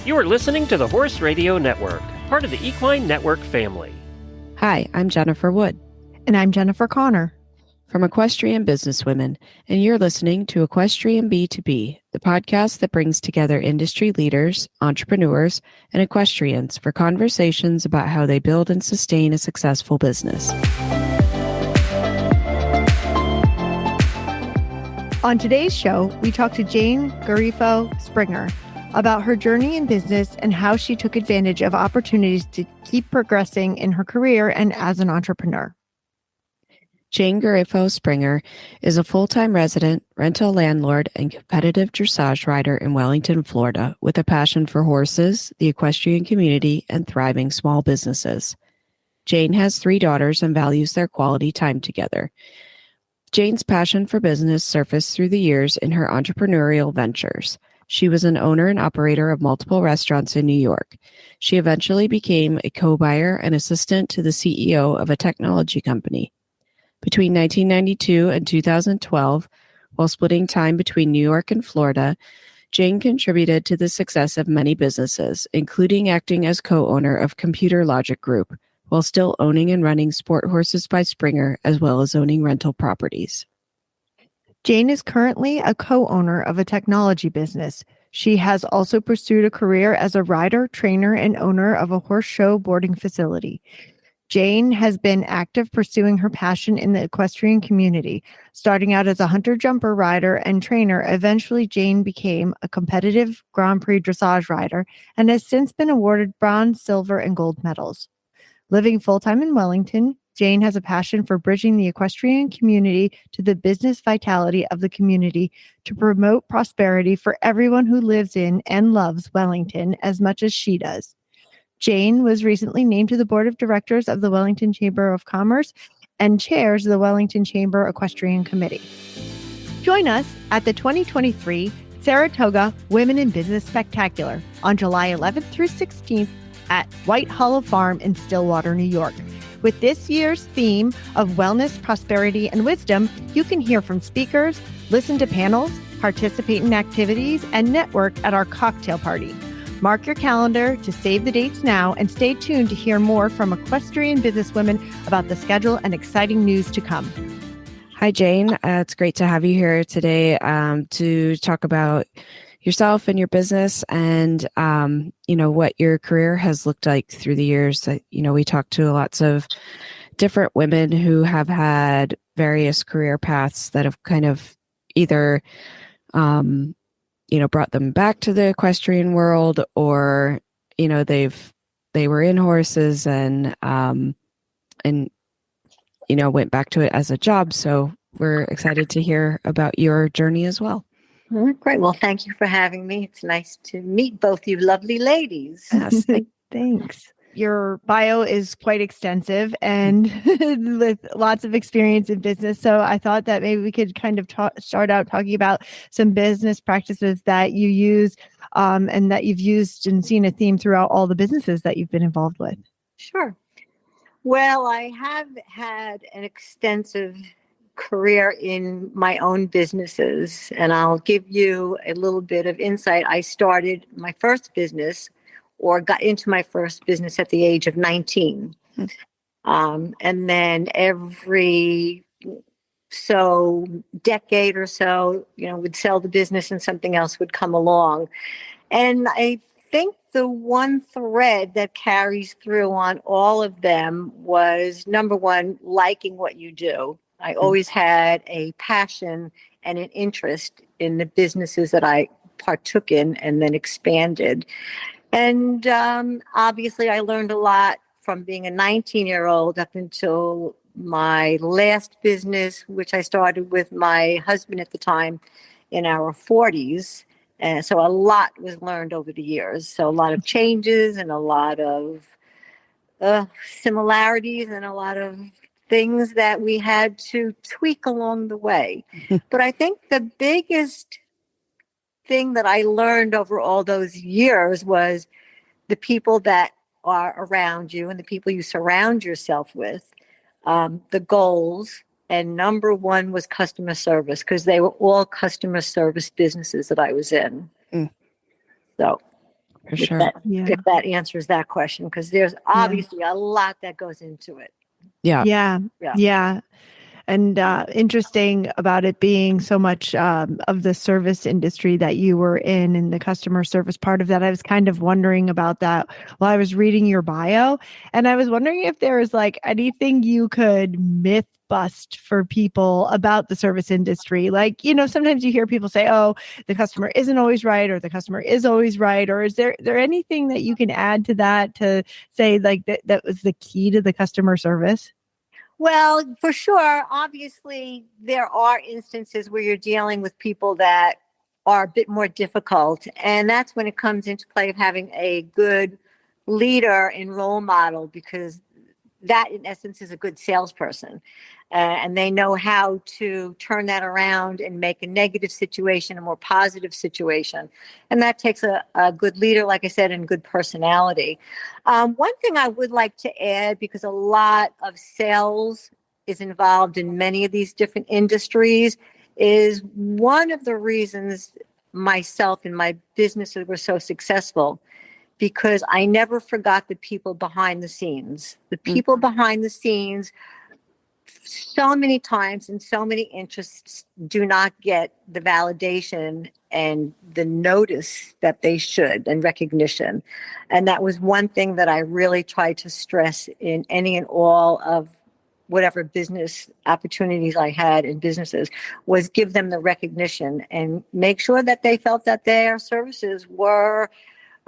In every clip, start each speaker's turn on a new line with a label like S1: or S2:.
S1: You are listening to the Horse Radio Network, part of the Equine Network family.
S2: Hi, I'm Jennifer Wood.
S3: And I'm Jennifer Connor.
S2: From Equestrian Businesswomen, and you're listening to Equestrian B2B, the podcast that brings together industry leaders, entrepreneurs, and equestrians for conversations about how they build and sustain a successful business.
S3: On today's show, we talk to Jane Garifo-Springer about her journey in business and how she took advantage of opportunities to keep progressing in her career and as an entrepreneur.
S2: Jane Garifo-Springer is a full-time resident, rental landlord, and competitive dressage rider in Wellington, Florida, with a passion for horses, the equestrian community, and thriving small businesses. Jane has 3 daughters and values their quality time together. Jane's passion for business surfaced through the years in her entrepreneurial ventures. She was an owner and operator of multiple restaurants in New York. She eventually became a co-buyer and assistant to the CEO of a technology company. Between 1992 and 2012, while splitting time between New York and Florida, Jane contributed to the success of many businesses, including acting as co-owner of Computer Logic Group, while still owning and running Sport Horses by Springer, as well as owning rental properties.
S3: Jane is currently a co-owner of a technology business. She has also pursued a career as a rider, trainer, and owner of a horse show boarding facility. Jane has been active pursuing her passion in the equestrian community. Starting out as a hunter-jumper rider and trainer, eventually Jane became a competitive Grand Prix dressage rider and has since been awarded bronze, silver, and gold medals. Living full-time in Wellington, Jane has a passion for bridging the equestrian community to the business vitality of the community to promote prosperity for everyone who lives in and loves Wellington as much as she does. Jane was recently named to the board of directors of the Wellington Chamber of Commerce and chairs the Wellington Chamber Equestrian Committee. Join us at the 2023 Saratoga Women in Business Spectacular on July 11th through 16th at White Hollow Farm in Stillwater, New York. With this year's theme of wellness, prosperity, and wisdom, you can hear from speakers, listen to panels, participate in activities, and network at our cocktail party. Mark your calendar to save the dates now and stay tuned to hear more from equestrian businesswomen about the schedule and exciting news to come.
S2: Hi, Jane. It's great to have you here today to talk about yourself and your business and, what your career has looked like through the years. We talked to lots of different women who have had various career paths that have kind of either brought them back to the equestrian world, or they were in horses and went back to it as a job. So we're excited to hear about your journey as well.
S4: Great. Well, thank you for having me. It's nice to meet both you lovely ladies.
S2: Yes,
S3: Thanks. Your bio is quite extensive and with lots of experience in business. So I thought that maybe we could kind of start out talking about some business practices that you use and that you've used and seen a theme throughout all the businesses that you've been involved with.
S4: Sure. Well, I have had an extensive career in my own businesses, and I'll give you a little bit of insight. I started my first business or got into my first business at the age of 19. And then every decade or so, would sell the business and something else would come along. And I think the one thread that carries through on all of them was, number one, liking what you do. I always had a passion and an interest in the businesses that I partook in and then expanded. And obviously, I learned a lot from being a 19-year-old up until my last business, which I started with my husband at the time in our 40s. And so a lot was learned over the years. So a lot of changes and a lot of similarities and a lot of things that we had to tweak along the way. But I think the biggest thing that I learned over all those years was the people that are around you and the people you surround yourself with, the goals, and number one was customer service, because they were all customer service businesses that I was in. So
S2: For
S4: If
S2: sure.
S4: that,
S3: Yeah.
S4: if that answers that question, because there's obviously a lot that goes into it.
S2: Yeah.
S3: Yeah.
S4: Yeah.
S3: Yeah. And interesting about it being so much of the service industry that you were in and the customer service part of that. I was kind of wondering about that while I was reading your bio. And I was wondering if there was like anything you could myth bust for people about the service industry. Like, sometimes you hear people say, oh, the customer isn't always right, or the customer is always right. Or is there anything that you can add to that to say like that was the key to the customer service?
S4: Well, for sure. Obviously, there are instances where you're dealing with people that are a bit more difficult. And that's when it comes into play of having a good leader and role model, because that, in essence, is a good salesperson. And they know how to turn that around and make a negative situation a more positive situation. And that takes a good leader, like I said, and good personality. One thing I would like to add, because a lot of sales is involved in many of these different industries, is one of the reasons myself and my businesses were so successful, because I never forgot the people behind the scenes. The people behind the scenes, so many times and so many interests, do not get the validation and the notice that they should, and recognition. And that was one thing that I really tried to stress in any and all of whatever business opportunities I had in businesses, was give them the recognition and make sure that they felt that their services were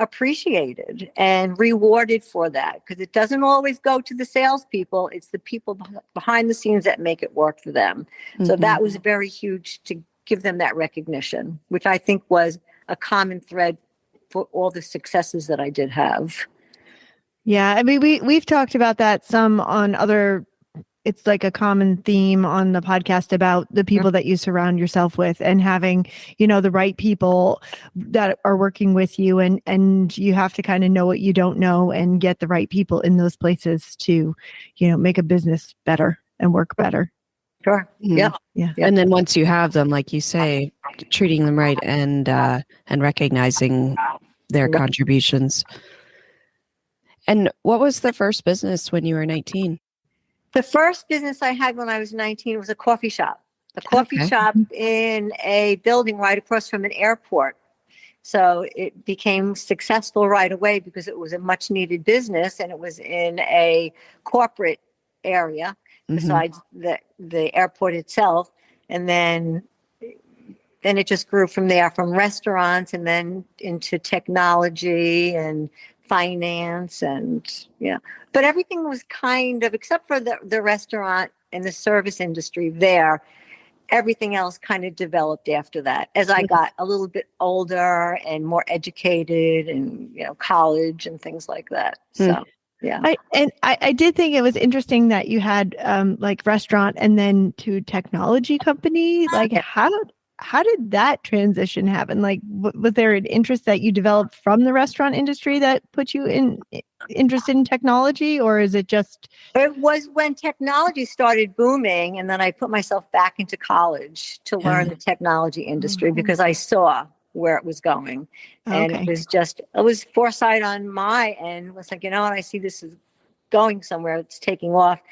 S4: appreciated and rewarded for that, because it doesn't always go to the salespeople. It's the people behind the scenes that make it work for them. So that was very huge, to give them that recognition, which I think was a common thread for all the successes that I did have.
S3: Yeah, I mean, we've talked about that some on other. It's like a common theme on the podcast about the people that you surround yourself with, and having, the right people that are working with you, and you have to kind of know what you don't know and get the right people in those places to, make a business better and work better.
S4: Sure. Yeah.
S3: Yeah.
S2: And then once you have them, like you say, treating them right and recognizing their contributions. And what was the first business when you were 19?
S4: The first business I had when I was 19 was a coffee shop. A coffee shop in a building right across from an airport. So it became successful right away because it was a much needed business, and it was in a corporate area besides the airport itself. And then it just grew from there, from restaurants and then into technology and finance, and but everything was kind of, except for the restaurant and the service industry there, everything else kind of developed after that as I got a little bit older and more educated, and college and things like that. So yeah.
S3: I did think it was interesting that you had like restaurant and then to technology company. Like how did that transition happen? Like, was there an interest that you developed from the restaurant industry that put you interested in technology, or is it just?
S4: It was when technology started booming, and then I put myself back into college to learn the technology industry because I saw where it was going. And it was foresight on my end. It was like, what, I see this is going somewhere, it's taking off.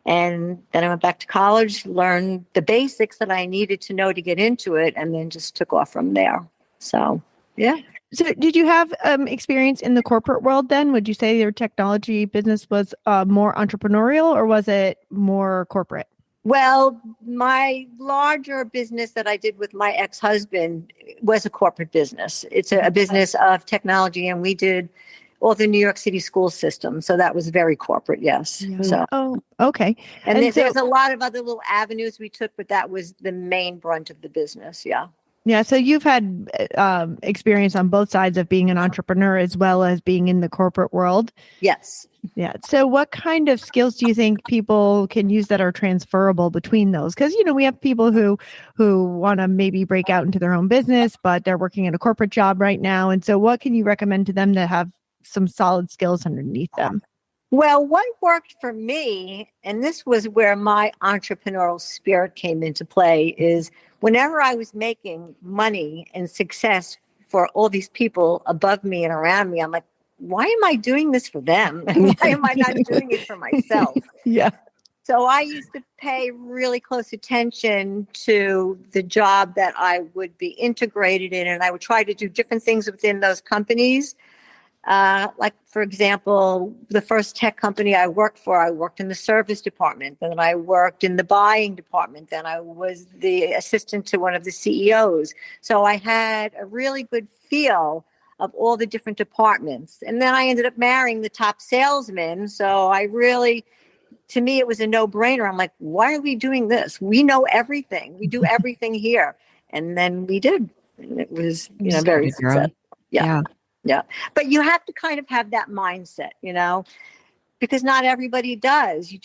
S4: And then I went back to college, learned the basics that I needed to know to get into it, and then just took off from there. So, yeah.
S3: So did you have experience in the corporate world then? Would you say your technology business was more entrepreneurial, or was it more corporate?
S4: Well, my larger business that I did with my ex-husband was a corporate business. It's a business of technology, and we did all the New York City school system. So that was very corporate, yes. So,
S3: okay.
S4: And there's a lot of other little avenues we took, but that was the main brunt of the business, yeah.
S3: Yeah, so you've had experience on both sides of being an entrepreneur as well as being in the corporate world.
S4: Yes.
S3: Yeah. So what kind of skills do you think people can use that are transferable between those? Because, we have people who want to maybe break out into their own business, but they're working in a corporate job right now. And so what can you recommend to them that have some solid skills underneath them?
S4: Well, what worked for me, and this was where my entrepreneurial spirit came into play, is whenever I was making money and success for all these people above me and around me. I'm like, why am I doing this for them? Why am I not doing it for myself?
S3: Yeah.
S4: So I used to pay really close attention to the job that I would be integrated in, and I would try to do different things within those companies. Like, for example, the first tech company I worked for, I worked in the service department, then I worked in the buying department, then I was the assistant to one of the CEOs. So I had a really good feel of all the different departments. And then I ended up marrying the top salesman. So to me, it was a no-brainer. I'm like, why are we doing this? We know everything. We do everything here. And then we did. And it was, very successful. Yeah. But you have to kind of have that mindset, because not everybody does.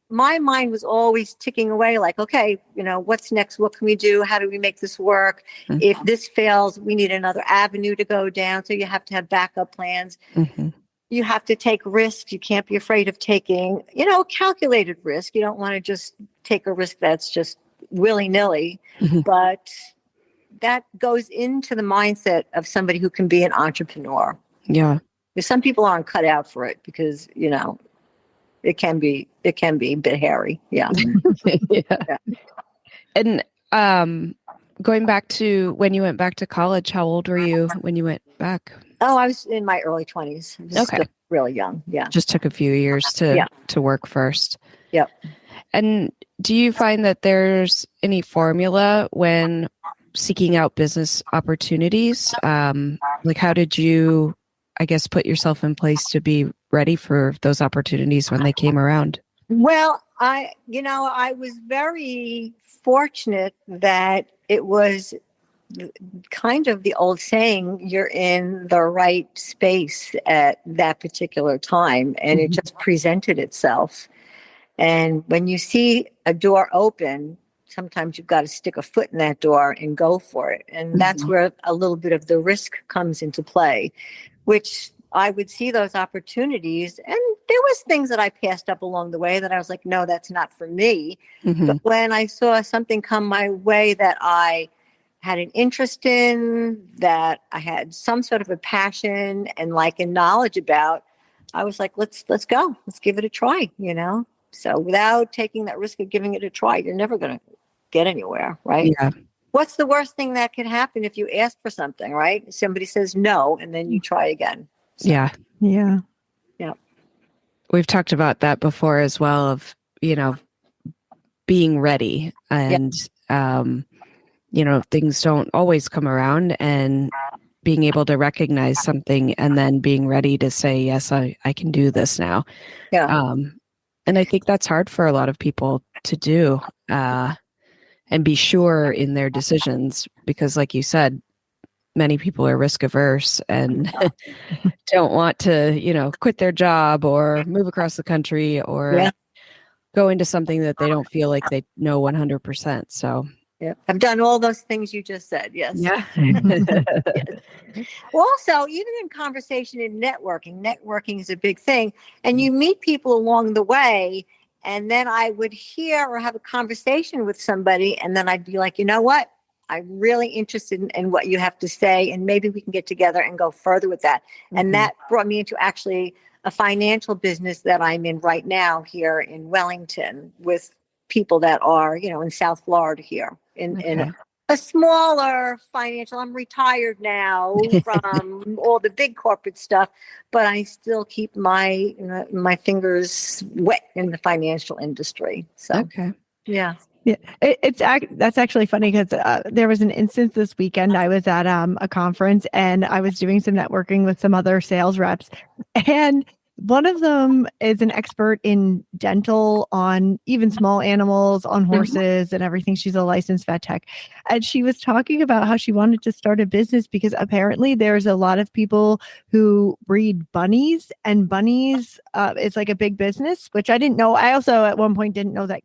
S4: My mind was always ticking away like, okay, what's next? What can we do? How do we make this work? Mm-hmm. If this fails, we need another avenue to go down. So you have to have backup plans. Mm-hmm. You have to take risks. You can't be afraid of taking, calculated risk. You don't want to just take a risk that's just willy-nilly, mm-hmm. but that goes into the mindset of somebody who can be an entrepreneur.
S2: Yeah.
S4: Because some people aren't cut out for it because, it can be a bit hairy. Yeah.
S2: Yeah. And going back to when you went back to college, how old were you when you went back?
S4: Oh, I was in my early 20s. Okay. Still really young. Yeah.
S2: Just took a few years to work first.
S4: Yep.
S2: And do you find that there's any formula when seeking out business opportunities? Like, how did you, I guess, put yourself in place to be ready for those opportunities when they came around?
S4: Well, I was very fortunate that it was kind of the old saying, you're in the right space at that particular time, and mm-hmm. it just presented itself. And when you see a door open, sometimes you've got to stick a foot in that door and go for it. And mm-hmm. that's where a little bit of the risk comes into play, which I would see those opportunities. And there was things that I passed up along the way that I was like, no, that's not for me. Mm-hmm. But when I saw something come my way that I had an interest in, that I had some sort of a passion and knowledge about, I was like, let's go. Let's give it a try, So without taking that risk of giving it a try, you're never going to get anywhere, right?
S2: Yeah.
S4: What's the worst thing that could happen if you ask for something, right? Somebody says no, and then you try again. So,
S2: yeah. We've talked about that before as well, of, being ready and, things don't always come around, and being able to recognize something and then being ready to say, yes, I can do this now.
S4: Yeah.
S2: And I think that's hard for a lot of people to do, and be sure in their decisions, because like you said, many people are risk averse and don't want to, quit their job or move across the country or go into something that they don't feel like they know 100%. So
S4: I've done all those things you just said. Yes.
S2: Yeah.
S4: Yes. Well, also, even in conversation and networking is a big thing. And you meet people along the way. And then I would hear or have a conversation with somebody. And then I'd be like, you know what? I'm really interested in what you have to say. And maybe we can get together and go further with that. Mm-hmm. And that brought me into actually a financial business that I'm in right now here in Wellington with people that are, in South Florida here in a smaller financial. I'm retired now from all the big corporate stuff, but I still keep my fingers wet in the financial industry. So, yeah.
S3: That's actually funny because there was an instance this weekend. I was at a conference and I was doing some networking with some other sales reps, and one of them is an expert in dental, on even small animals, on horses and everything. She's a licensed vet tech. And she was talking about how she wanted to start a business because apparently there's a lot of people who breed bunnies, and bunnies is like a big business, which I didn't know. I also at one point didn't know that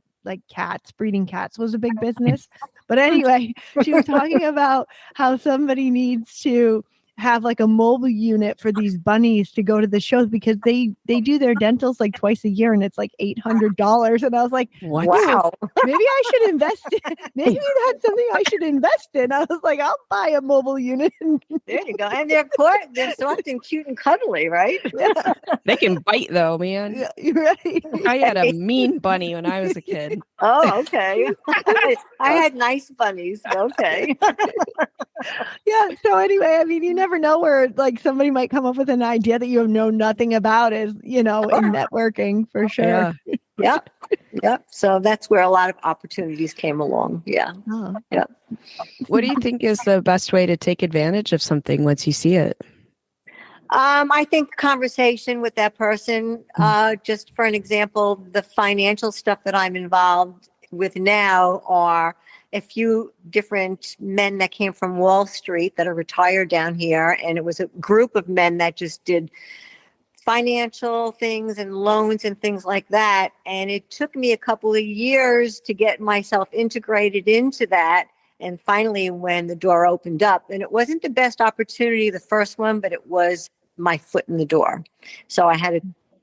S3: breeding cats was a big business. But anyway, she was talking about how somebody needs to have like a mobile unit for these bunnies to go to the shows because they do their dentals like twice a year and it's like $800. And I was like,
S2: What?
S4: Wow.
S3: maybe I should invest in, maybe that's something I should invest in. I was like, I'll buy a mobile unit.
S4: There you go. And they're soft and cute and cuddly, right?
S3: Yeah,
S2: They can bite though, man.
S3: yeah, you're right.
S2: I had a mean bunny when I was a kid.
S4: Oh, okay. I had nice bunnies. Okay.
S3: Yeah. So anyway, I mean, you never know where like somebody might come up with an idea that you know nothing about is, in networking for sure.
S2: Yeah.
S4: Yep. So that's where a lot of opportunities came along. Yeah.
S3: Oh.
S2: What do you think is the best way to take advantage of something once you see it?
S4: I think conversation with that person, just for an example, the financial stuff that I'm involved with now are a few different men that came from Wall Street that are retired down here. And it was a group of men that just did financial things and loans and things like that. And it took me a couple of years to get myself integrated into that. And finally, when the door opened up, and it wasn't the best opportunity, the first one, but it was my foot in the door. So I had to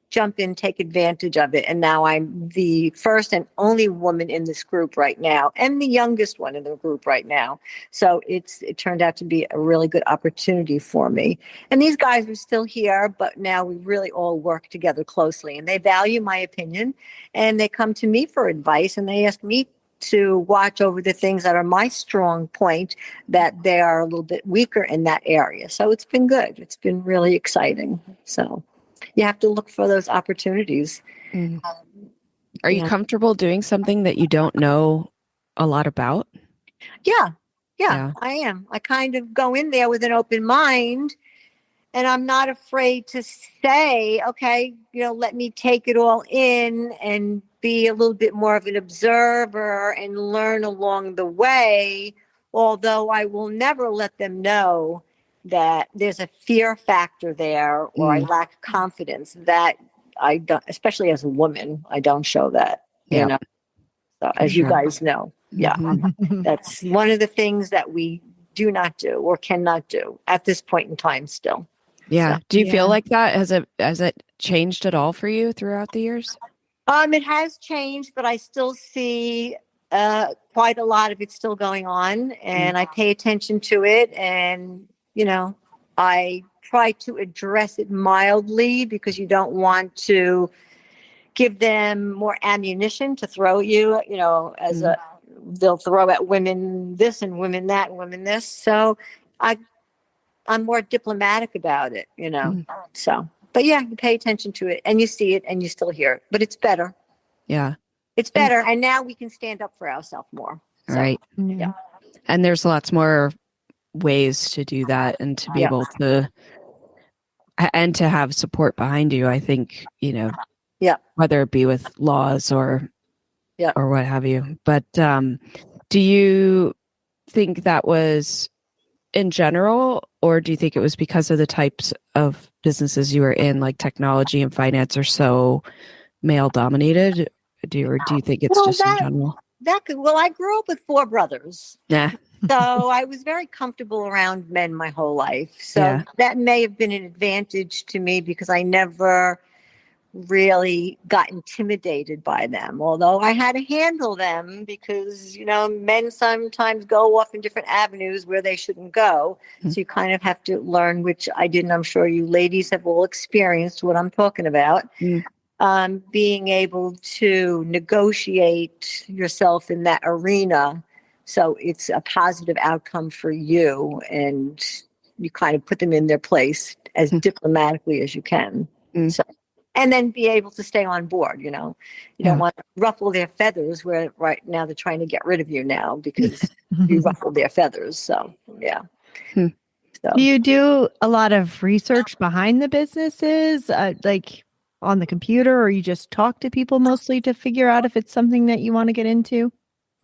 S4: jump in, take advantage of it. And now I'm the first and only woman in this group right now, and the youngest one in the group right now. So it turned out to be a really good opportunity for me. And these guys are still here, but now we really all work together closely, and they value my opinion, and they come to me for advice, and they ask me to watch over the things that are my strong point, that they are a little bit weaker in that area. So it's been good. It's been really exciting. So you have to look for those opportunities.
S2: Mm. Are you comfortable doing something that you don't know a lot about?
S4: Yeah, I am. I kind of go in there with an open mind, and I'm not afraid to say, okay, let me take it all in and be a little bit more of an observer and learn along the way, although I will never let them know that there's a fear factor there or I lack confidence. That I don't, especially as a woman, I don't show that, So as you guys know, that's one of the things that we do not do or cannot do at this point in time still.
S2: Yeah.
S4: So,
S2: do you feel like that? Has it changed at all for you throughout the years?
S4: It has changed, but I still see quite a lot of it still going on, and I pay attention to it, and I try to address it mildly because you don't want to give them more ammunition to throw at you, as they'll throw at women this and women that and women this. So I'm more diplomatic about it, So, but yeah, you pay attention to it and you see it and you still hear it, but it's better.
S2: Yeah.
S4: It's better. And now we can stand up for ourselves more. So,
S2: right.
S4: Yeah.
S2: And there's lots more ways to do that and to be able to, and to have support behind you, I think, whether it be with laws or what have you. But do you think that was in general, or do you think it was because of the types of businesses you were in, like technology and finance are so male dominated? Do you think it's just in general?
S4: I grew up with 4 brothers.
S2: Yeah.
S4: So I was very comfortable around men my whole life. So that may have been an advantage to me because I never really got intimidated by them, although I had to handle them because, men sometimes go off in different avenues where they shouldn't go. So you kind of have to learn, which I didn't. I'm sure you ladies have all experienced what I'm talking about. Being able to negotiate yourself in that arena. So it's a positive outcome for you, and you kind of put them in their place as diplomatically as you can. So, and then be able to stay on board, You don't want to ruffle their feathers where right now they're trying to get rid of you now because you ruffled their feathers. So, yeah. So.
S3: Do you do a lot of research behind the businesses, like on the computer, or you just talk to people mostly to figure out if it's something that you want to get into?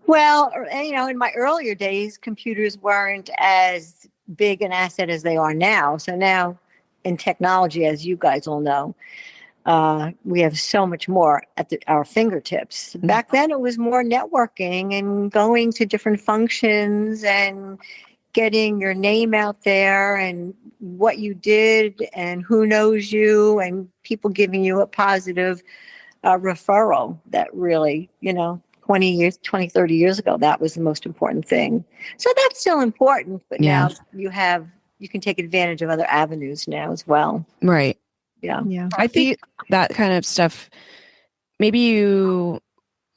S4: Well, in my earlier days, computers weren't as big an asset as they are now. So now in technology, as you guys all know, we have so much more at our fingertips. Back then, it was more networking and going to different functions and getting your name out there and what you did and who knows you and people giving you a positive referral that really, 30 years ago, that was the most important thing. So that's still important, but
S2: Yeah.
S4: now you can take advantage of other avenues now as well.
S2: Right.
S4: Yeah.
S3: Yeah.
S2: I think that kind of stuff, maybe you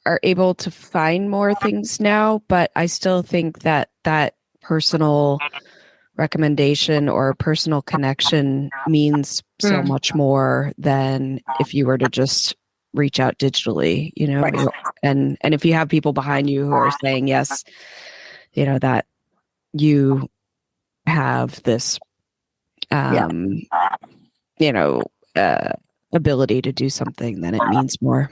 S2: are able to find more things now, but I still think that personal recommendation or personal connection means so much more than if you were to just reach out digitally,
S4: Right.
S2: and if you have people behind you who are saying yes, that you have this ability to do something, then it means more.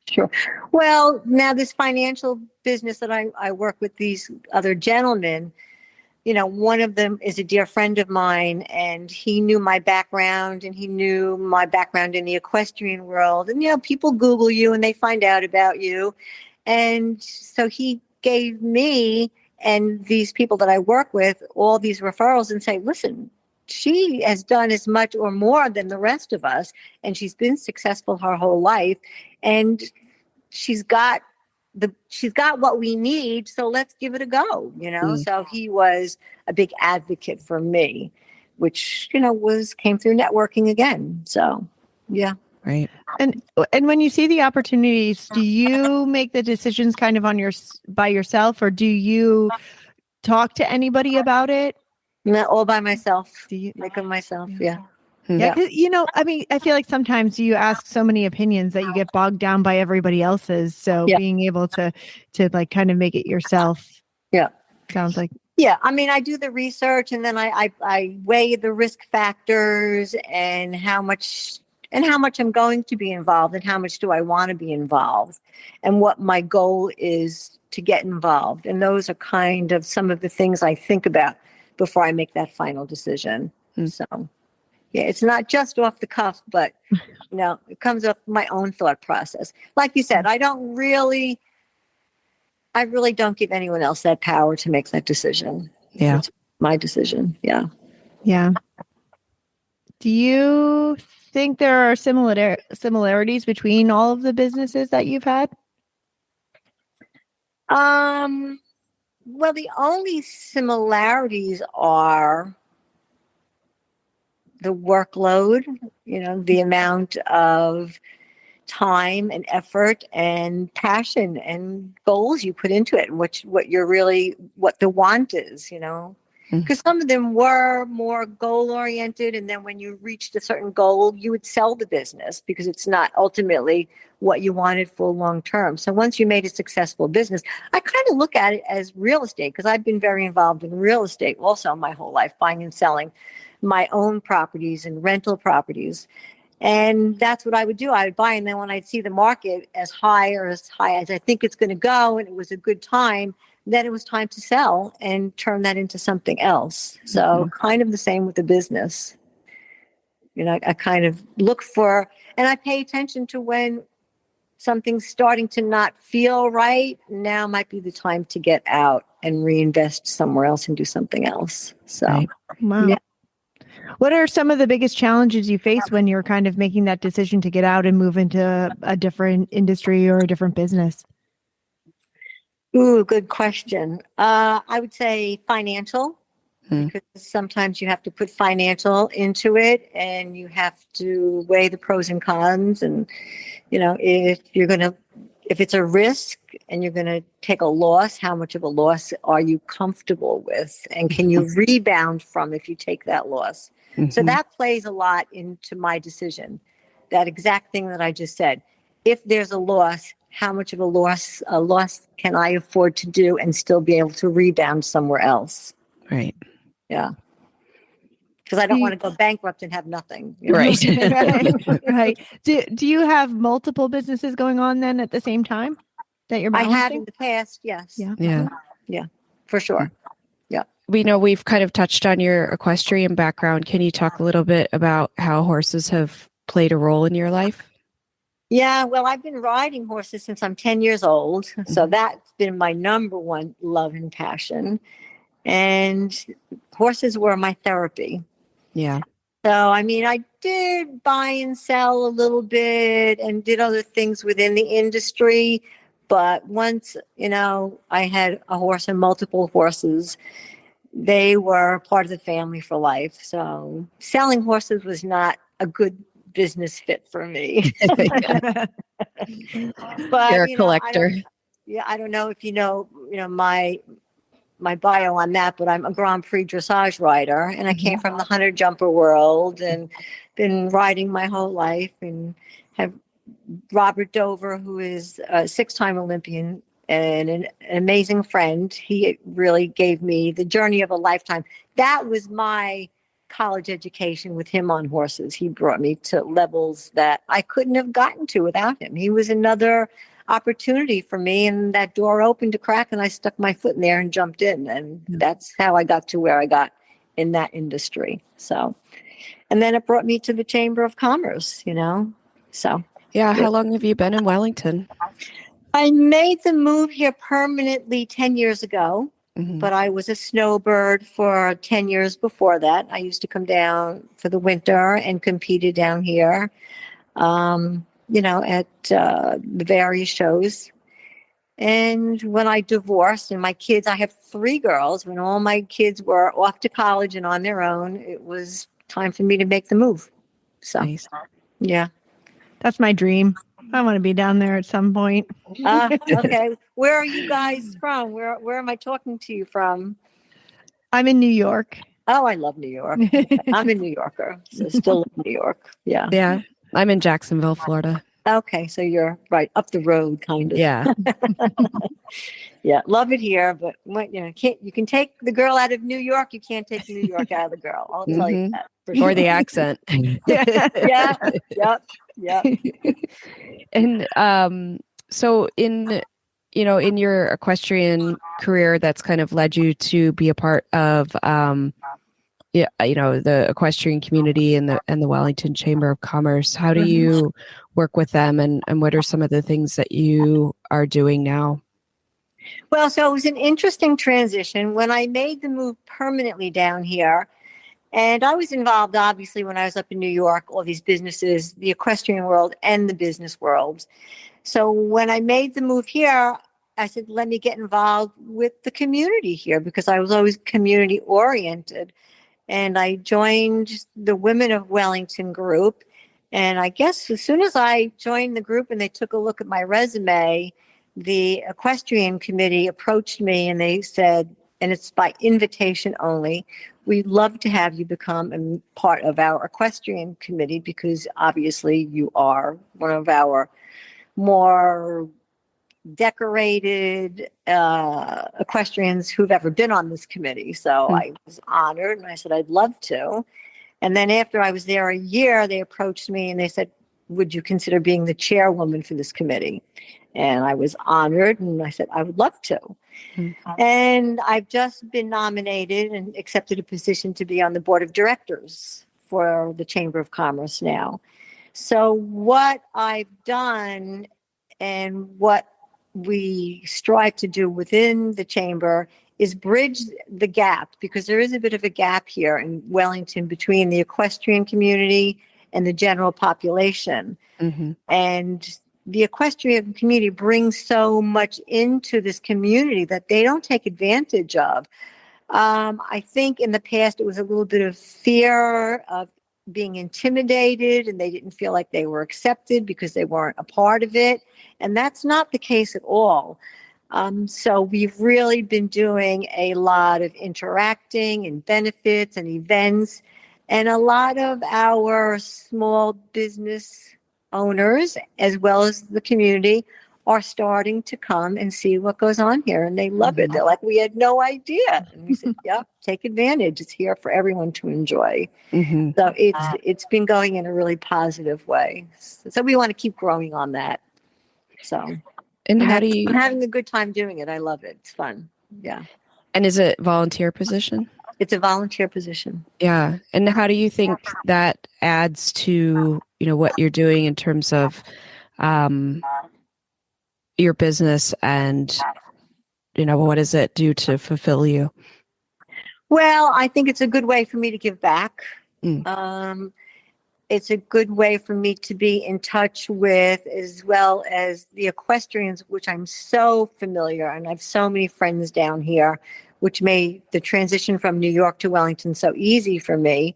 S4: Sure. Well, now this financial business that I work with these other gentlemen, one of them is a dear friend of mine, and he knew my background and he knew my background in the equestrian world. And, people Google you and they find out about you. And so he gave me and these people that I work with all these referrals and say, listen, she has done as much or more than the rest of us. And she's been successful her whole life. And she's got what we need, so let's give it a go, So he was a big advocate for me, which came through networking again. So yeah.
S2: Right.
S3: And when you see the opportunities, do you make the decisions kind of by yourself, or do you talk to anybody about it?
S4: No, all by myself.
S3: Do you
S4: make them myself? Yeah.
S3: Yeah, 'cause, I feel like sometimes you ask so many opinions that you get bogged down by everybody else's. So being able to like kind of make it yourself.
S4: Yeah.
S3: Sounds like.
S4: Yeah. I mean, I do the research and then I weigh the risk factors and how much I'm going to be involved and how much do I want to be involved and what my goal is to get involved. And those are kind of some of the things I think about before I make that final decision. So. Yeah, it's not just off the cuff, but it comes off my own thought process. Like you said, I really don't give anyone else that power to make that decision.
S2: Yeah.
S4: It's my decision. Yeah.
S3: Yeah. Do you think there are similarities between all of the businesses that you've had?
S4: Well, the only similarities are the workload, the amount of time and effort and passion and goals you put into it and what the want is, because some of them were more goal oriented. And then when you reached a certain goal, you would sell the business because it's not ultimately what you wanted for long term. So once you made a successful business, I kind of look at it as real estate because I've been very involved in real estate also my whole life, buying and selling my own properties and rental properties. And that's what I would do. I would buy. And then when I'd see the market as high as I think it's going to go, and it was a good time, then it was time to sell and turn that into something else. So kind of the same with the business. I kind of look for, and I pay attention to when something's starting to not feel right. Now might be the time to get out and reinvest somewhere else and do something else. So,
S2: Right.
S3: Wow. Yeah. What are some of the biggest challenges you face when you're kind of making that decision to get out and move into a different industry or a different business?
S4: Ooh, good question. I would say financial, because sometimes you have to put financial into it and you have to weigh the pros and cons. And, if it's a risk and you're going to take a loss, how much of a loss are you comfortable with? And can you rebound from if you take that loss? So that plays a lot into my decision, that exact thing that I just said. If there's a loss, how much of a loss can I afford to do and still be able to rebound somewhere else?
S2: Right.
S4: Yeah. Because I don't want to go bankrupt and have nothing.
S2: Right.
S3: Right. Do you have multiple businesses going on then at the same time that you're balancing?
S4: I have in the past, yes.
S2: Yeah.
S4: Yeah, for sure. Yeah.
S2: We know we've kind of touched on your equestrian background. Can you talk a little bit about how horses have played a role in your life?
S4: Yeah, well, I've been riding horses since I'm 10 years old. So that's been my number one love and passion. and horses were my therapy.
S2: Yeah.
S4: So, I mean, I did buy and sell a little bit and did other things within the industry. But once, I had a horse and multiple horses, they were part of the family for life. So selling horses was not a good business fit for me. But,
S2: You're a collector.
S4: I don't know if my bio on that, but I'm a Grand Prix dressage rider, and I came from the hunter jumper world and been riding my whole life, and have Robert Dover, who is a 6-time Olympian and an amazing friend. He really gave me the journey of a lifetime. That was my college education with him on horses. He brought me to levels that I couldn't have gotten to without him. He was another opportunity for me, and that door opened a crack and I stuck my foot in there and jumped in, and that's how I got to where I got in that industry. So, and then it brought me to the Chamber of Commerce, so.
S2: Yeah. How long have you been in Wellington?
S4: I made the move here permanently 10 years ago,
S2: Mm-hmm.
S4: but I was a snowbird for 10 years before that. I used to come down for the winter and competed down here. At the various shows. And when I divorced and my kids, I have 3 girls, when all my kids were off to college and on their own, it was time for me to make the move. So,
S2: Nice.
S4: Yeah.
S3: That's my dream. I want to be down there at some point.
S4: Okay. Where are you guys from? Where am I talking to you from?
S3: I'm in New York.
S4: Oh, I love New York. I'm a New Yorker, so still love New York. Yeah.
S2: Yeah. I'm in Jacksonville, Florida.
S4: Okay, so you're right up the road, kind of.
S2: Yeah.
S4: Yeah, love it here, but you can take the girl out of New York, you can't take New York out of the girl. I'll tell you that. For
S2: Or
S4: sure.
S2: the accent.
S4: Yeah. Yep.
S2: And so in your equestrian career, that's kind of led you to be a part of the equestrian community and the Wellington Chamber of Commerce. How do you work with them, and what are some of the things that you are doing now?
S4: Well, so it was an interesting transition when I made the move permanently down here. And I was involved, obviously, when I was up in New York, all these businesses, the equestrian world and the business world. So when I made the move here, I said, let me get involved with the community here, because I was always community oriented. And I joined the Women of Wellington group. And I guess as soon as I joined the group and they took a look at my resume, the equestrian committee approached me and they said, and it's by invitation only, we'd love to have you become a part of our equestrian committee, because obviously you are one of our more decorated equestrians who've ever been on this committee. So I was honored, and I said I'd love to. And then after I was there a year, they approached me and they said, would you consider being the chairwoman for this committee? And I was honored, and I said I would love to. And I've just been nominated and accepted a position to be on the board of directors for the Chamber of Commerce now. So what I've done and what we strive to do within the chamber is bridge the gap, because there is a bit of a gap here in Wellington between the equestrian community and the general population. And the equestrian community brings so much into this community that they don't take advantage of. I think in the past it was a little bit of fear of being intimidated, and they didn't feel like they were accepted because they weren't a part of it. And that's not the case at all. So we've really been doing a lot of interacting and benefits and events, and a lot of our small business owners, as well as the community, are starting to come and see what goes on here, and they love it. They're like, we had no idea. And we said, yep, take advantage. It's here for everyone to enjoy. So it's been going in a really positive way. So we want to keep growing on that. So,
S2: and how do you?
S4: I'm having a good time doing it. I love it. It's fun. Yeah.
S2: And is it volunteer position?
S4: It's a volunteer position.
S2: Yeah. And how do you think that adds to what you're doing in terms of your business, and what does it do to fulfill you?
S4: Well, I think it's a good way for me to give back.
S2: Mm.
S4: It's a good way for me to be in touch with, as well as the equestrians, which I'm so familiar, and I have so many friends down here, which made the transition from New York to Wellington so easy for me.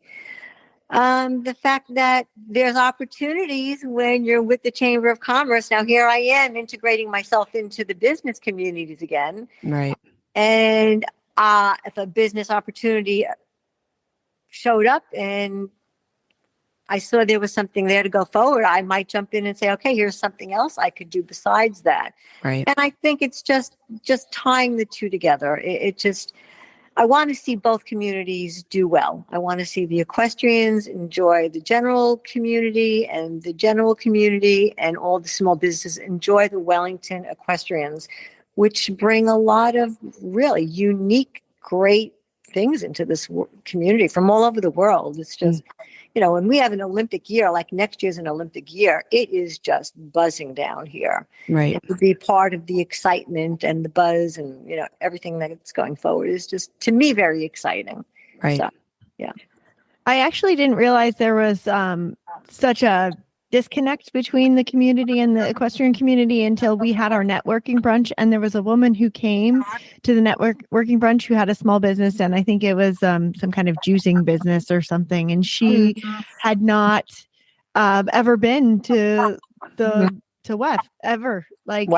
S4: The fact that there's opportunities when you're with the Chamber of Commerce. Now, here I am integrating myself into the business communities again.
S2: Right.
S4: And if a business opportunity showed up and I saw there was something there to go forward, I might jump in and say, okay, here's something else I could do besides that.
S2: Right.
S4: And I think it's just tying the two together. I want to see both communities do well. I want to see the equestrians enjoy the general community, and the general community and all the small businesses enjoy the Wellington equestrians, which bring a lot of really unique, great things into this community from all over the world. It's just, when we have an Olympic year, like next year's an Olympic year, it is just buzzing down here.
S2: Right.
S4: And to be part of the excitement and the buzz and, everything that's going forward is just, to me, very exciting.
S2: Right.
S4: So, yeah.
S3: I actually didn't realize there was such a disconnect between the community and the equestrian community until we had our networking brunch. And there was a woman who came to the networking brunch who had a small business. And I think it was some kind of juicing business or something. And she had not ever been to WEF ever. Like,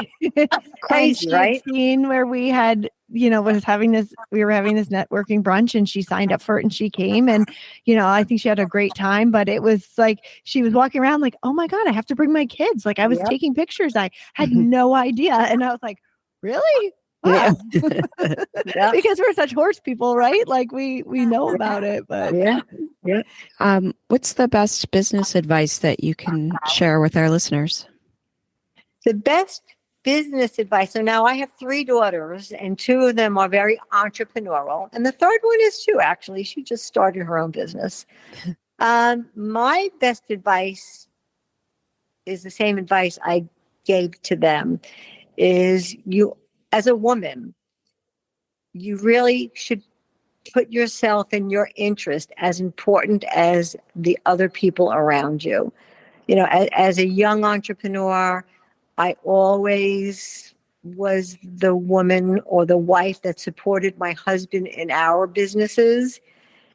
S4: crazy, right?
S3: Seen where we had, we were having this networking brunch, and she signed up for it and she came, and, I think she had a great time, but it was like, she was walking around like, oh my God, I have to bring my kids. Like, I was taking pictures. I had no idea. And I was like, really? Wow.
S4: Yeah.
S3: Because we're such horse people, right? Like we know about it, but
S4: yeah.
S2: What's the best business advice that you can share with our listeners?
S4: The best business advice. So now I have 3 daughters, and 2 of them are very entrepreneurial. And the third one is too, actually. She just started her own business. My best advice is the same advice I gave to them, is you, as a woman, you really should put yourself and your interest as important as the other people around you. As a young entrepreneur, I always was the woman or the wife that supported my husband in our businesses.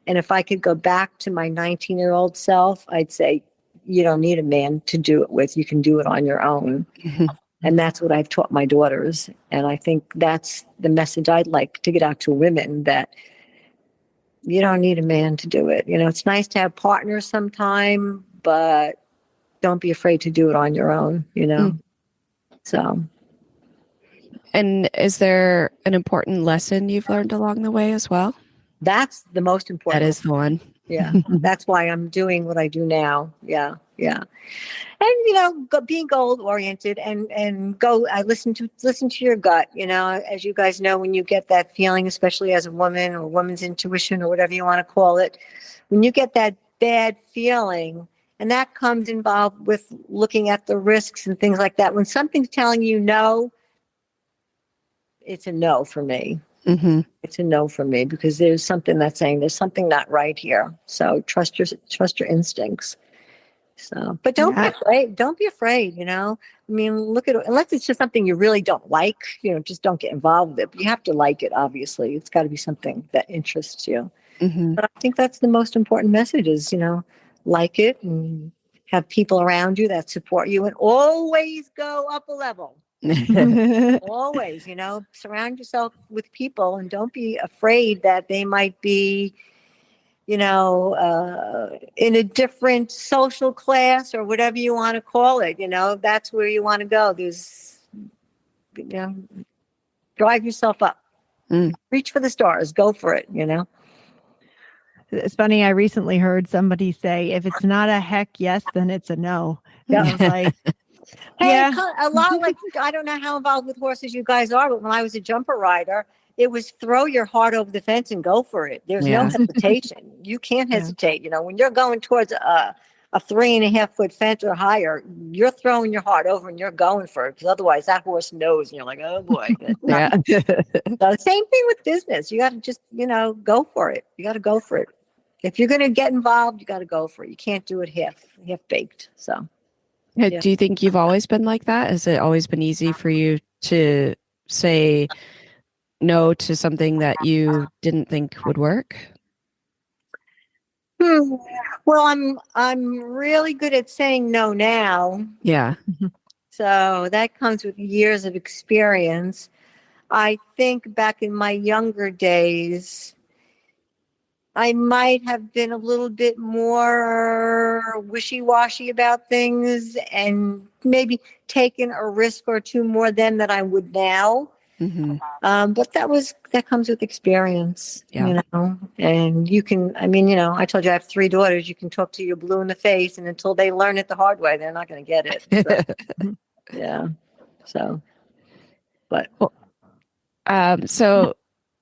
S4: And if I could go back to my 19-year-old self, I'd say, you don't need a man to do it with. You can do it on your own. And that's what I've taught my daughters. And I think that's the message I'd like to get out to women, that you don't need a man to do it. It's nice to have partners sometime, but don't be afraid to do it on your own, So.
S2: And is there an important lesson you've learned along the way as well?
S4: That's the most important.
S2: That is the one.
S4: Yeah. That's why I'm doing what I do now. Yeah. Yeah. And, being goal oriented and go, I listen to your gut, as you guys know, when you get that feeling, especially as a woman, or woman's intuition, or whatever you want to call it, when you get that bad feeling, and that comes involved with looking at the risks and things like that. When something's telling you no, it's a no for me.
S2: Mm-hmm.
S4: It's a no for me, because there's something that's saying there's something not right here. So trust your instincts. So, but don't be afraid. Don't be afraid. I mean, look at it, unless it's just something you really don't like, just don't get involved with it. But you have to like it, obviously. It's got to be something that interests you.
S2: Mm-hmm.
S4: But I think that's the most important message is, like it and have people around you that support you, and always go up a level. Always, surround yourself with people, and don't be afraid that they might be, in a different social class or whatever you want to call it. That's where you want to go. There's, drive yourself up, reach for the stars, go for it,
S3: It's funny. I recently heard somebody say, if it's not a heck yes, then it's a no. And I was like,
S4: hey, a lot like, I don't know how involved with horses you guys are, but when I was a jumper rider, it was throw your heart over the fence and go for it. There's no hesitation. You can't hesitate. When you're going towards a a 3.5-foot fence or higher, you're throwing your heart over and you're going for it, because otherwise that horse knows and you're like, oh boy.
S2: Yeah.
S4: So same thing with business. You got to just, go for it. You got to go for it. If you're going to get involved, you got to go for it. You can't do it half baked. So. Yeah.
S2: Do you think you've always been like that? Has it always been easy for you to say no to something that you didn't think would work?
S4: Well, I'm really good at saying no now.
S2: Yeah.
S4: So that comes with years of experience. I think back in my younger days, I might have been a little bit more wishy-washy about things and maybe taken a risk or two more then than I would now.
S2: Mm-hmm.
S4: But that comes with experience,
S2: Yeah.
S4: and you can, I told you I have 3 daughters. You can talk to your blue in the face, and until they learn it the hard way, they're not going to get it. So, yeah. So, but.
S2: So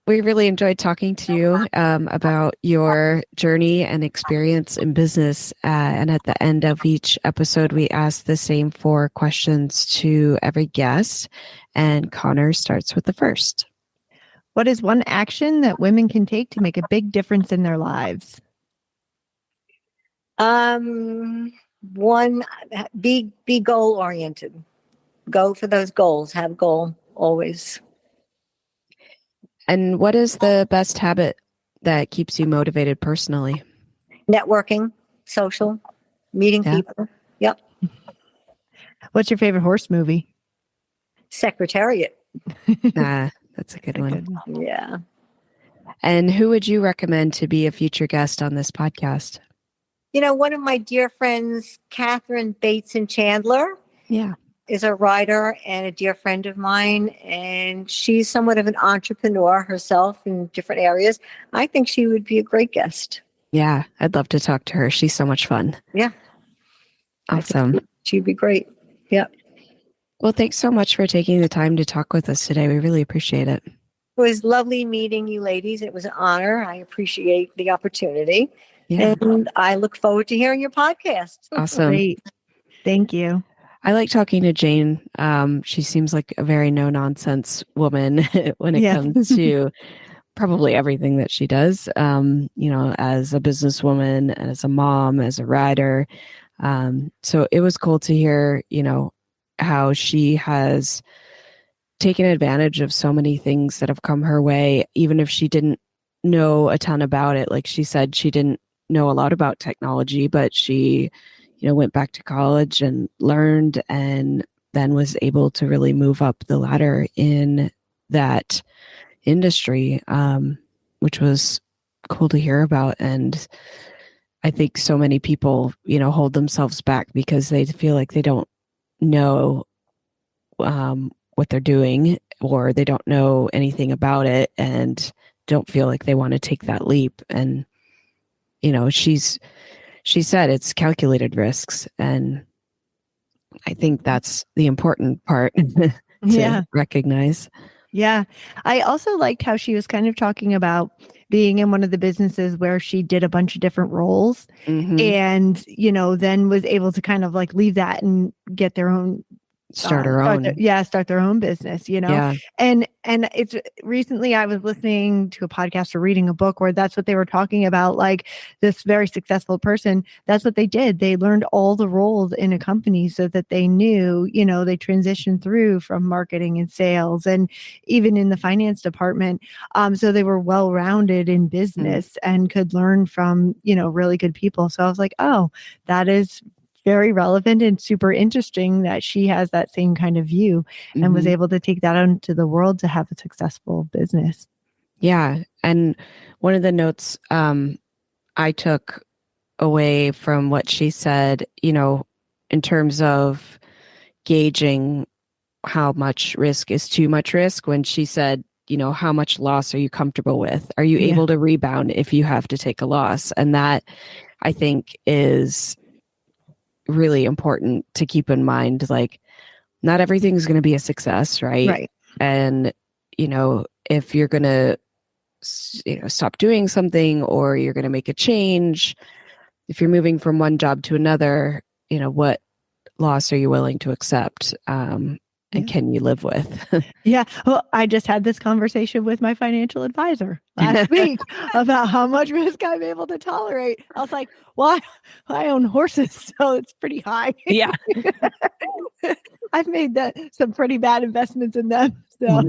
S2: we really enjoyed talking to you about your journey and experience in business. And at the end of each episode, we ask the same 4 questions to every guest. And Connor starts with the first.
S3: What is one action that women can take to make a big difference in their lives?
S4: One, be goal oriented. Go for those goals. Have a goal always.
S2: And what is the best habit that keeps you motivated personally?
S4: Networking, social, meeting people. Yep.
S3: What's your favorite horse movie?
S4: Secretariat.
S2: That's a good one.
S4: Yeah.
S2: And who would you recommend to be a future guest on this podcast?
S4: One of my dear friends, Catherine Bateson Chandler.
S2: Yeah.
S4: Is a writer and a dear friend of mine, and she's somewhat of an entrepreneur herself in different areas. I think she would be a great guest.
S2: Yeah, I'd love to talk to her. She's so much fun.
S4: Yeah.
S2: Awesome.
S4: She'd be great. Yeah.
S2: Well, thanks so much for taking the time to talk with us today. We really appreciate it.
S4: It was lovely meeting you ladies. It was an honor. I appreciate the opportunity. Yeah. And I look forward to hearing your podcast.
S2: Awesome.
S3: Great. Thank you.
S2: I like talking to Jane. She seems like a very no-nonsense woman when it comes to probably everything that she does, as a businesswoman, as a mom, as a rider. So it was cool to hear, how she has taken advantage of so many things that have come her way, even if she didn't know a ton about it. Like she said, she didn't know a lot about technology, but she went back to college and learned, and then was able to really move up the ladder in that industry, which was cool to hear about. And I think so many people, hold themselves back because they feel like they don't know what they're doing, or they don't know anything about it and don't feel like they want to take that leap. And, she said it's calculated risks. And I think that's the important part to recognize.
S3: Yeah. I also liked how she was kind of talking about being in one of the businesses where she did a bunch of different roles and, then was able to kind of like leave that and get their own
S2: start their
S3: own business, and it's recently I was listening to a podcast or reading a book where that's what they were talking about. Like this very successful person, that's what they did. They learned all the roles in a company so that they knew, they transitioned through from marketing and sales and even in the finance department. So they were well-rounded in business and could learn from, really good people. So I was like, oh, that is very relevant and super interesting that she has that same kind of view and was able to take that out into the world to have a successful business.
S2: Yeah. And one of the notes I took away from what she said, in terms of gauging how much risk is too much risk, when she said, how much loss are you comfortable with? Are you able to rebound if you have to take a loss? And that, I think, is really important to keep in mind. Like, not everything's going to be a success, right? And if you're going to stop doing something, or you're going to make a change, if you're moving from one job to another, what loss are you willing to accept? And can you live with?
S3: Yeah. Well, I just had this conversation with my financial advisor last week about how much risk I'm able to tolerate. I was like, well, I own horses, so it's pretty high.
S2: Yeah.
S3: I've made some pretty bad investments in them. So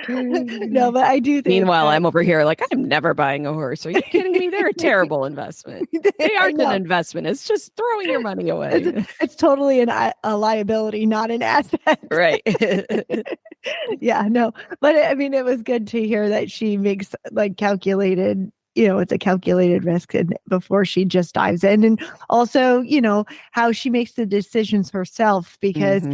S3: no, but I do think.
S2: Meanwhile, I'm over here like, I'm never buying a horse. Are you kidding me? They're a terrible investment. They aren't an investment. It's just throwing your money away.
S3: It's totally a liability, not an asset.
S2: Right.
S3: Yeah, no. But I mean, it was good to hear that she makes like calculated, it's a calculated risk before she just dives in. And also, how she makes the decisions herself, because,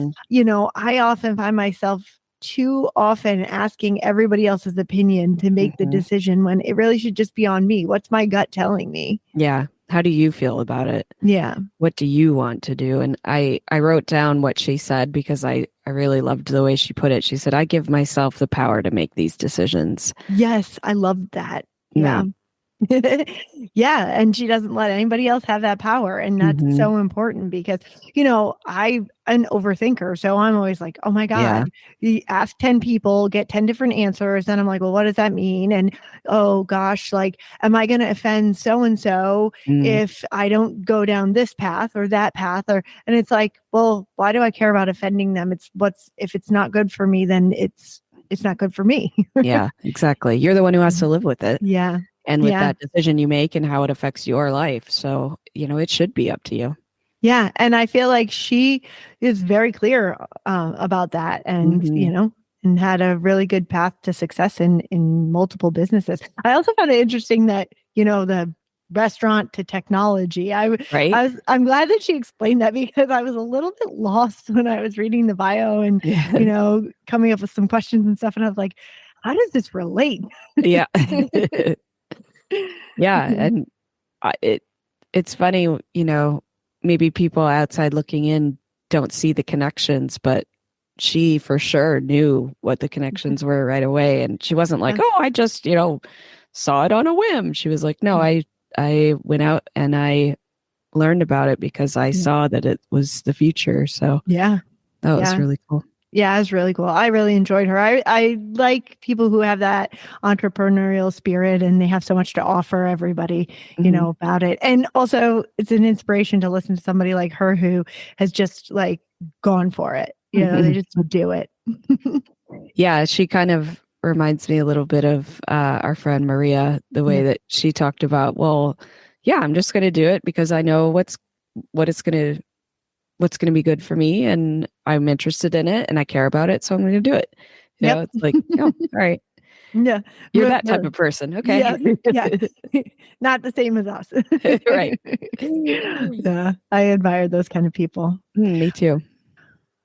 S3: I often find myself too often asking everybody else's opinion to make the decision when it really should just be on me. What's my gut telling me?
S2: Yeah. How do you feel about it?
S3: Yeah.
S2: What do you want to do? And I wrote down what she said because I really loved the way she put it. She said, I give myself the power to make these decisions.
S3: Yes. I loved that. Yeah. Yeah. And she doesn't let anybody else have that power. And that's so important because, I'm an overthinker. So I'm always like, oh my God, you ask 10 people, get 10 different answers. And I'm like, well, what does that mean? And oh gosh, like, am I going to offend so-and-so if I don't go down this path or that path? And it's like, well, why do I care about offending them? If it's not good for me, then it's not good for me.
S2: Yeah, exactly. You're the one who has to live with it.
S3: Yeah.
S2: And with that decision you make and how it affects your life. So, it should be up to you.
S3: Yeah. And I feel like she is very clear about that and, and had a really good path to success in multiple businesses. I also found it interesting that, the restaurant to technology. I'm glad that she explained that because I was a little bit lost when I was reading the bio and, coming up with some questions and stuff. And I was like, how does this relate?
S2: Yeah. Yeah. And it's funny, maybe people outside looking in don't see the connections, but she for sure knew what the connections were right away. And she wasn't like, oh, I just, saw it on a whim. She was like, no, I went out and I learned about it because I saw that it was the future. So that was really cool.
S3: Yeah, it was really cool. I really enjoyed her. I like people who have that entrepreneurial spirit and they have so much to offer everybody, about it. And also it's an inspiration to listen to somebody like her who has just like gone for it. They just do it.
S2: Yeah, she kind of reminds me a little bit of our friend Maria, the way that she talked about, well, yeah, I'm just going to do it because I know what's going to be good for me and I'm interested in it and I care about it. So I'm going to do it. It's like, oh, all right.
S3: Yeah.
S2: You're that type of person. Okay.
S3: Yeah. Not the same as us.
S2: Right.
S3: Yeah. I admire those kind of people.
S2: Me too.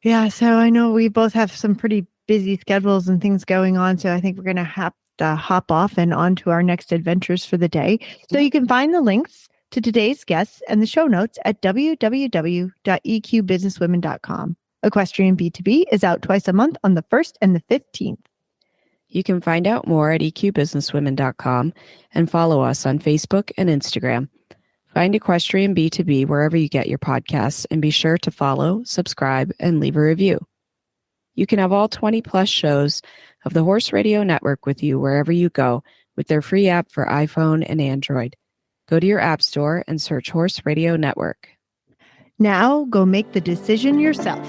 S3: Yeah. So I know we both have some pretty busy schedules and things going on. So I think we're going to have to hop off and on to our next adventures for the day. So you can find the links to today's guests and the show notes at www.eqbusinesswomen.com. Equestrian B2B is out twice a month on the 1st and the 15th.
S2: You can find out more at eqbusinesswomen.com and follow us on Facebook and Instagram. Find Equestrian B2B wherever you get your podcasts and be sure to follow, subscribe, and leave a review. You can have all 20 plus shows of the Horse Radio Network with you wherever you go with their free app for iPhone and Android. Go to your app store and search Horse Radio Network.
S3: Now go make the decision yourself.